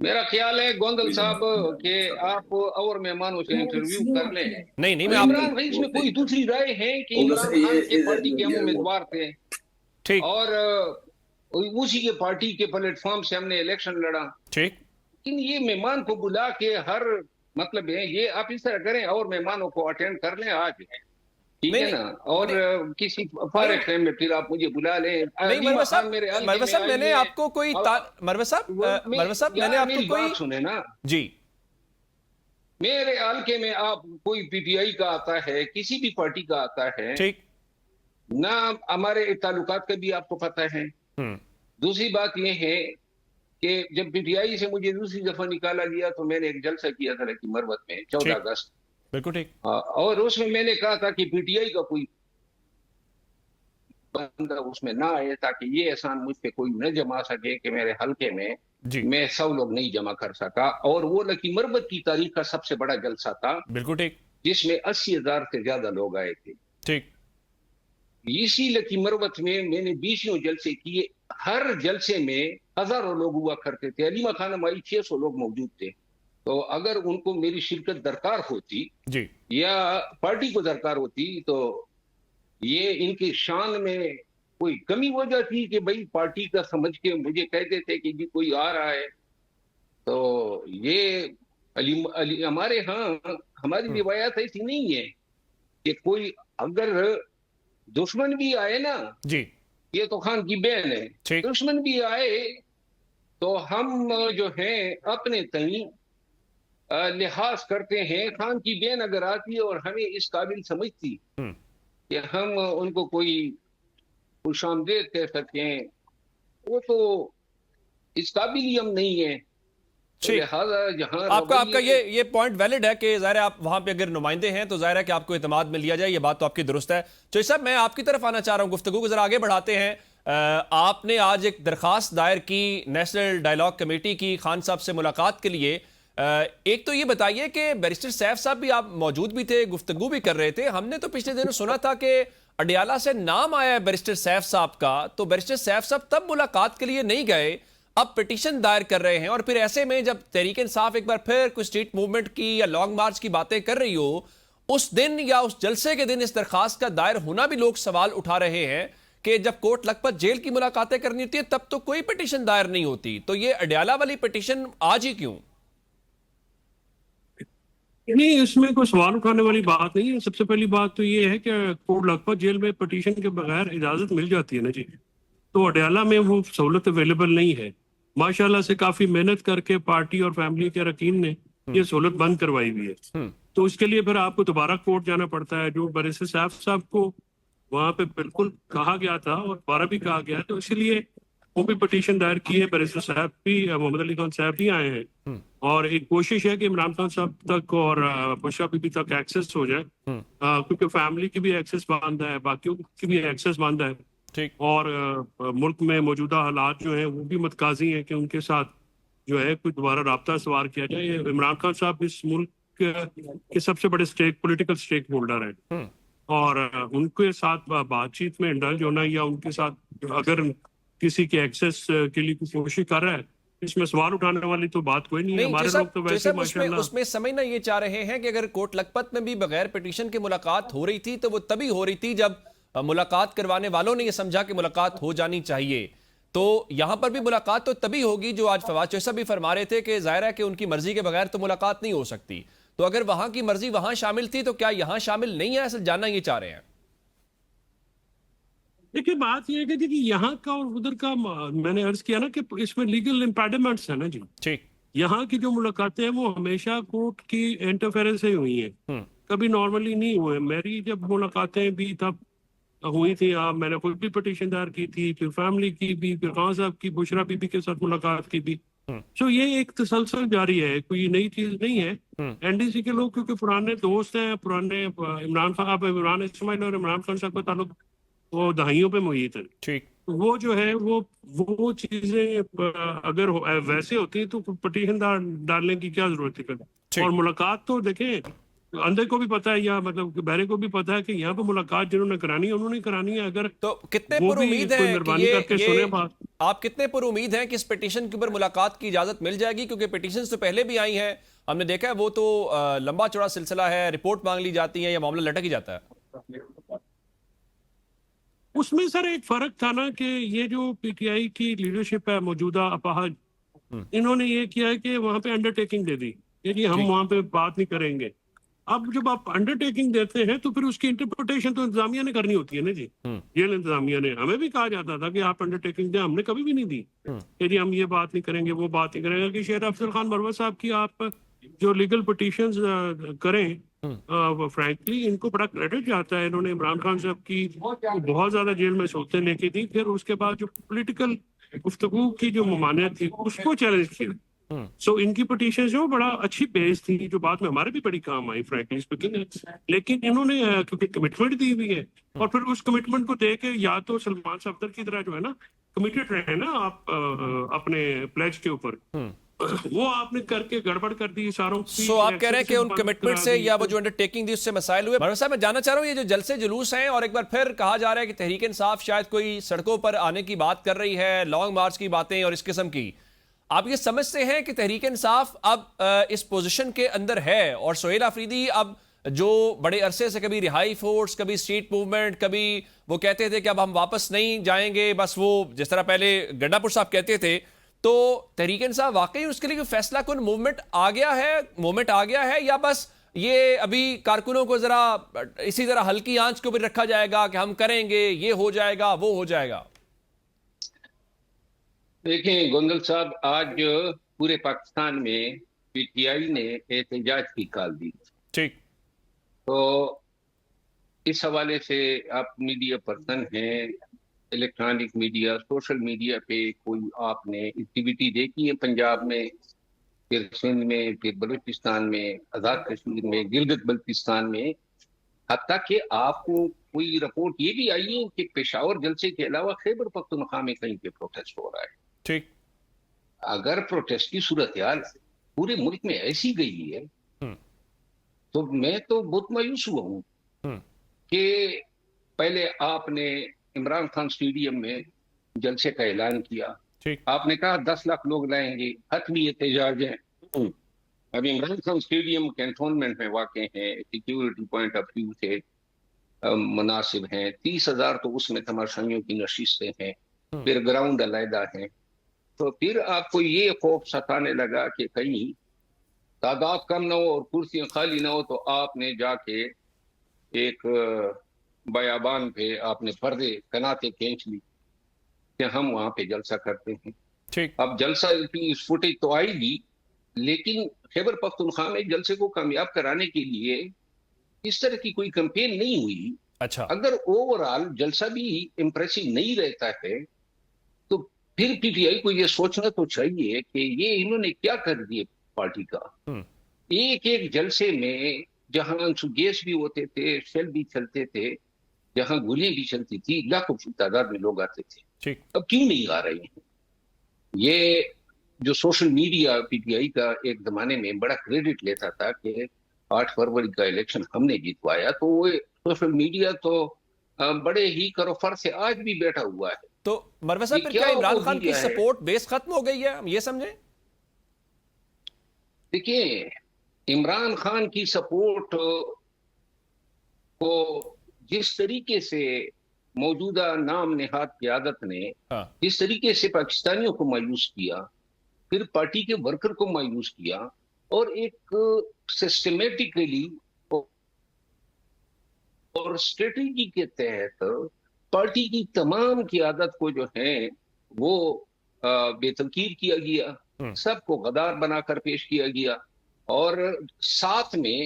میرا خیال ہے گوندل صاحب کہ آپ اور مہمانوں سے انٹرویو کر لیں. نہیں میں آپ عمران بھائی اس میں کوئی دوسری رائے ہے کہ عمران خان کے پارٹی کے ہم امیدوار تھے ٹھیک اور اسی کے پارٹی کے پلیٹ فارم سے ہم نے الیکشن لڑا. ٹھیک لیکن یہ مہمان کو بلا کے ہر مطلب ہے یہ آپ اس طرح کریں اور مہمانوں کو اٹینڈ کر لیں آج, ٹھیک ہے نا, اور کسی فارغ ٹائم میں پھر آپ مجھے بلا لیں. نہیں علیمہ خان میرے مروہ صاحب میں نے آپ کو کوئی مروہ صاحب میں نے آپ کو کوئی بات سنیں نا, جی میرے حلقے میں آپ کوئی پی ٹی آئی کا آتا ہے, کسی بھی پارٹی کا آتا ہے, ٹھیک نہ ہمارے تعلقات کا بھی آپ کو پتہ ہے. دوسری بات یہ ہے کہ جب پی ٹی آئی سے مجھے دوسری دفعہ نکالا گیا تو میں نے ایک جلسہ کیا تھا لکی مروت میں 14 اگست, بالکل ٹھیک, اور اس میں نے کہا تھا کہ پی ٹی آئی کا کوئی بندہ اس میں نہ آئے تاکہ یہ احسان مجھ پہ کوئی نہ جما سکے کہ میرے حلقے میں میں 100 لوگ نہیں جمع کر سکا. اور وہ لکی مروت کی تاریخ کا سب سے بڑا جلسہ تھا, بالکل ٹھیک, جس میں 80,000 سے زیادہ لوگ آئے تھے. ٹھیک اسی لکی مروت میں نے 20 جلسے کیے, ہر جلسے میں ہزاروں لوگ ہوا کرتے تھے. علیمہ خانم آئی 600 لوگ موجود تھے. تو اگر ان کو میری شرکت درکار ہوتی جی یا پارٹی کو درکار ہوتی تو یہ ان کی شان میں کوئی کمی ہو جاتی کہ بھائی پارٹی کا سمجھ کے مجھے کہتے تھے کہ جی کوئی آ رہا ہے. تو یہ ہمارے ہاں ہماری روایات ایسی نہیں ہے کہ کوئی اگر دشمن بھی آئے نا, جی یہ تو خان کی بہن ہے, دشمن بھی آئے تو ہم جو ہیں اپنے تئیں لحاظ کرتے ہیں. خان کی بہن اگر آتی اور ہمیں اس قابل سمجھتی کہ ہم ان کو کوئی خوش آمدید کہہ سکیں, وہ تو اس قابل ہی ہم نہیں ہیں. لہٰذا جہاں آپ کا یہ پوائنٹ ویلڈ ہے کہ ظاہر ہے آپ وہاں پہ اگر نمائندے ہیں تو ظاہر ہے کہ آپ کو اعتماد میں لیا جائے, یہ بات تو آپ کی درست ہے. چوہی صاحب میں آپ کی طرف آنا چاہ رہا ہوں, گفتگو کو ذرا آگے بڑھاتے ہیں. آپ نے آج ایک درخواست دائر کی نیشنل ڈائیلاگ کمیٹی کی خان صاحب سے ملاقات کے لیے. ایک تو یہ بتائیے کہ بیرسٹر سیف صاحب بھی آپ موجود بھی تھے, گفتگو بھی کر رہے تھے. ہم نے تو پچھلے دنوں سنا تھا کہ اڈیالہ سے نام آیا ہے بیرسٹر سیف صاحب کا, تو بیرسٹر سیف صاحب تب ملاقات کے لیے نہیں گئے, اب پٹیشن دائر کر رہے ہیں. اور پھر ایسے میں جب تحریک انصاف ایک بار پھر کوئی اسٹریٹ موومنٹ کی یا لانگ مارچ کی باتیں کر رہی ہو, اس دن یا اس جلسے کے دن اس درخواست کا دائر ہونا بھی لوگ سوال اٹھا رہے ہیں کہ جب کوٹ لکھپت جیل کی ملاقاتیں کرنی ہوتی ہے تب تو کوئی پٹیشن دائر نہیں ہوتی, تو یہ اڈیالہ والی پٹیشن آج ہی کیوں؟ نہیں, اس میں کوئی سوال اٹھانے والی بات نہیں ہے. سب سے پہلی بات تو یہ ہے کہ کوٹ لکھپت جیل میں پٹیشن کے بغیر اجازت مل جاتی ہے نا جی, تو اڈیالہ میں وہ سہولت اویلیبل نہیں ہے. ماشاءاللہ سے کافی محنت کر کے پارٹی اور فیملی کے اراکین نے یہ سہولت بند کروائی ہوئی ہے. تو اس کے لیے پھر آپ کو دوبارہ کورٹ جانا پڑتا ہے, جو بیرسٹر صاحب کو وہاں پہ بالکل کہا گیا تھا اور دوبارہ بھی کہا گیا ہے. تو اسی لیے وہ بھی پٹیشن دائر کی ہے. بیرسٹر صاحب بھی, محمد علی خان صاحب بھی آئے ہیں, اور ایک کوشش ہے کہ عمران خان صاحب تک اور بشرا بی بی تک ایکسس ہو جائے, کیونکہ فیملی کی بھی ایکسس باندھا ہے, باقیوں کی بھی ایکسس باندھا ہے. اور ملک میں موجودہ حالات جو ہیں وہ بھی متقاضی ہیں کہ ان کے ساتھ جو ہے کوئی دوبارہ رابطہ سوار کیا جائے. عمران خان صاحب اس ملک کے سب سے بڑے پولیٹیکل اسٹیک ہولڈر ہیں, اور ان کے ساتھ بات چیت میں انڈلج ہونا یا ان کے ساتھ اگر کسی کے ایکسس کے لیے کوشش کر رہا ہے, اس میں سوال اٹھانے والی تو بات کوئی نہیں ہے. ہمارے لوگ تو ویسے ماشاءاللہ اس میں سمجھنا یہ چاہ رہے ہیں کہ اگر کوٹ لکھپت میں بھی بغیر پٹیشن کے ملاقات ہو رہی تھی تو وہ تبھی ہو رہی تھی جب ملاقات کروانے والوں نے یہ سمجھا کہ ملاقات ہو جانی چاہیے. تو یہاں پر بھی ملاقات تو تبھی ہوگی جو آج فواد چوہی صاحب بھی فرما رہے تھے کہ ظاہر ہے کہ ان کی مرضی کے بغیر تو ملاقات نہیں ہو سکتی. تو اگر وہاں کی مرضی وہاں شامل تھی تو کیا یہاں شامل نہیں ہے, اصل جاننا یہ چاہ رہے ہیں. دیکھیے بات یہ ہے کہ یہاں کا اور ادھر کا میں نے عرض کیا نا کہ اس میں لیگل امپیڈمنٹس ہیں نا جی. یہاں کی جو ملاقاتیں ہیں وہ ہمیشہ کورٹ کی انٹرفیئرنس سے ہوئی ہیں, کبھی نارملی نہیں ہوئے. میری جب ملاقاتیں بھی تب ہوئی تھی, میں نے خود بھی پٹیشن دائر کی تھی, پھر فیملی کی بھی, پھر خان صاحب کی, بشرا بی بی کے ساتھ ملاقات کی بھی. سو یہ ایک تسلسل جاری ہے, کوئی نئی چیز نہیں ہے. این ڈی سی کے لوگ کیونکہ پرانے دوست ہیں, پرانے عمران خان اسماعیل اور عمران خان صاحب کا تعلق وہ دہائیوں پہ محیط ہے. وہ جو ہے وہ چیزیں اگر ویسے ہوتی ہیں تو پٹیشن ڈالنے کی کیا ضرورت ہے. اور ملاقات تو دیکھیں اندھے کو بھی پتا ہے یا مطلب کہ بہرے کو بھی پتا ہے کہ یہاں پہ ملاقات جنہوں نے کرانی ہے انہوں نے کرانی ہے. اگر تو کتنے وہ پر بھی امید کوئی ہیں کہ مہربانی کر کے سنیں بات. آپ کتنے پر امید ہیں کہ اس پیٹیشن کے اوپر ملاقات کی اجازت مل جائے گی؟ کیونکہ پیٹیشنز تو پہلے بھی آئی ہیں, ہم نے دیکھا ہے وہ تو لمبا چوڑا سلسلہ ہے, رپورٹ مانگ لی جاتی ہے یا معاملہ لٹک ہی جاتا ہے. اس میں سر ایک فرق تھا نا کہ یہ جو پی ٹی آئی کی لیڈرشپ ہے موجودہ اپاہج, انہوں نے یہ کیا ہے کہ وہاں پہ انڈر ٹیکنگ دے دی کہ جی ہم وہاں پہ بات نہیں کریں گے. اب جب آپ انڈر ٹیکنگ دیتے ہیں تو پھر اس کی انٹرپریٹیشن تو انتظامیہ نے کرنی ہوتی ہے نا جی. جیل انتظامیہ نے, ہمیں بھی کہا جاتا تھا کہ آپ انڈر ٹیکنگ دیں, ہم نے کبھی بھی نہیں دی کہ جی ہم یہ بات نہیں کریں گے وہ بات نہیں کریں گے. کہ شیر افضل خان مروت صاحب کی آپ جو لیگل پٹیشنز کریں, فرینکلی ان کو بڑا کریڈٹ جاتا ہے. انہوں نے عمران خان صاحب کی بہت زیادہ جیل میں سہولتیں لے کے دی, پھر اس کے بعد جو پولیٹیکل گفتگو کی جو ممانعت تھی اس کو چیلنج کیا. سو ان کی پٹیشن جو بڑا اچھی بیس تھی جو بعد میں ہمارے بھی بڑی کام آئی فرینکلی اسپیکنگ. لیکن انہوں نے کیونکہ کمٹمنٹ دی ہوئی ہے اور پھر اس کمٹمنٹ کو دے کے یا تو سلمان صفدر کی طرح جو ہے نا کمیٹڈ رہے نا آپ اپنے پلیج کے اوپر, وہ آپ نے کر کے گڑبڑ کر دی ساروں کی. سو آپ کہہ رہے ہیں کہ ان کمٹمنٹ سے یا وہ جو انڈر ٹیکنگ دی اس سے مسائل ہوئے. مروت صاحب میں جاننا چاہ رہا ہوں یہ جو جلسے جلوس ہیں اور ایک بار پھر کہا جا رہا ہے کہ تحریک انصاف شاید کوئی سڑکوں پر آنے کی بات کر رہی ہے, لانگ مارچ کی باتیں اور اس قسم کی, آپ یہ سمجھتے ہیں کہ تحریک انصاف اب اس پوزیشن کے اندر ہے اور سہیل آفریدی اب جو بڑے عرصے سے کبھی رہائی فورس, کبھی اسٹریٹ موومنٹ, کبھی وہ کہتے تھے کہ اب ہم واپس نہیں جائیں گے, بس وہ جس طرح پہلے گڈا پور صاحب کہتے تھے, تو تحریک انصاف واقعی اس کے لیے فیصلہ کن موومنٹ آ گیا ہے یا بس یہ ابھی کارکنوں کو ذرا اسی طرح ہلکی آنچ کو بھی رکھا جائے گا کہ ہم کریں گے, یہ ہو جائے گا, وہ ہو جائے گا؟ دیکھیں گوندل صاحب, آج پورے پاکستان میں پی ٹی آئی نے احتجاج کی کال دی. ٹھیک, تو اس حوالے سے آپ میڈیا پرسن ہیں, الیکٹرانک میڈیا, سوشل میڈیا پہ کوئی آپ نے ایکٹیویٹی دیکھی ہے پنجاب میں, پھر سندھ میں, پھر بلوچستان میں, آزاد کشمیر میں, گلگت بلتستان میں, حتیٰ کہ آپ کو کوئی رپورٹ یہ بھی آئی ہے کہ پشاور جلسے کے علاوہ خیبر پختونخوا میں کہیں پہ پروٹیسٹ ہو رہا ہے. ٹھیک, اگر پروٹیسٹ کی صورتحال پورے ملک میں ایسی گئی ہے تو میں تو بہت مایوس ہوا ہوں کہ پہلے آپ نے عمران خان اسٹیڈیم میں جلسے کا اعلان کیا, آپ نے کہا 10 لاکھ لوگ لائیں گے, حتمی احتجاج ہے. اب عمران خان اسٹیڈیم کینٹونمنٹ میں واقع ہیں, سیکیورٹی پوائنٹ آف ویو سے مناسب ہیں, 30,000 تو اس میں تماشائیوں کی نشستیں ہیں, پھر گراؤنڈ علیحدہ ہیں. تو پھر آپ کو یہ خوف ستانے لگا کہ کہیں تعداد کم نہ ہو اور کرسیاں خالی نہ ہو, تو آپ نے جا کے ایک بیابان پہ آپ نے پردے کناتے کھینچ لی کہ ہم وہاں پہ جلسہ کرتے ہیں. اب جلسہ کی فوٹیج تو آئے گی, لیکن خیبر پختونخوا میں جلسے کو کامیاب کرانے کے لیے اس طرح کی کوئی کمپین نہیں ہوئی. اچھا, اگر اوورآل جلسہ بھی امپریسو نہیں رہتا ہے تو پھر پی ٹی آئی کو یہ سوچنا تو چاہیے کہ یہ انہوں نے کیا کر دیے پارٹی کا. ایک ایک جلسے میں جہاں گیس بھی ہوتے تھے, شیل بھی چلتے تھے, جہاں گولیاں بھی چلتی تھی, لاکھوں کی تعداد میں لوگ آتے تھے. اب کیوں نہیں آ رہے ہیں؟ یہ جو social media P T I کا ایک زمانے میں بڑا کریڈٹ لیتا تھا کہ 8 فروری کا الیکشن ہم نے جیتوایا, تو وہ سوشل میڈیا تو بڑے ہی کروفر سے آج بھی بیٹھا ہوا ہے. تو مروت صاحب پھر کیا عمران خان کی سپورٹ بیس ختم ہو گئی ہے, ہم یہ سمجھیں؟ دیکھیں, عمران خان کی سپورٹ کو جس طریقے سے موجودہ نام نہاد قیادت نے جس طریقے سے پاکستانیوں کو مایوس کیا, پھر پارٹی کے ورکر کو مایوس کیا, اور ایک سسٹمیٹکلی اور اسٹریٹجی کے تحت پارٹی کی تمام قیادت کو جو ہے وہ بے تنقید کیا گیا, سب کو غدار بنا کر پیش کیا گیا. اور ساتھ میں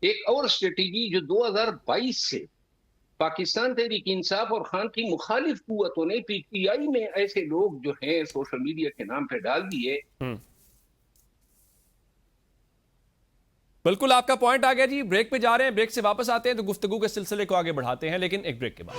ایک اور اسٹریٹجی جو 2022 سے پاکستان تحریک انصاف اور خان کی مخالف قوتوں نے پی ٹی آئی میں ایسے لوگ جو ہیں سوشل میڈیا کے نام پہ ڈال دیے. بالکل آپ کا پوائنٹ آ گیا جی. بریک پہ جا رہے ہیں, بریک سے واپس آتے ہیں تو گفتگو کے سلسلے کو آگے بڑھاتے ہیں, لیکن ایک بریک کے بعد.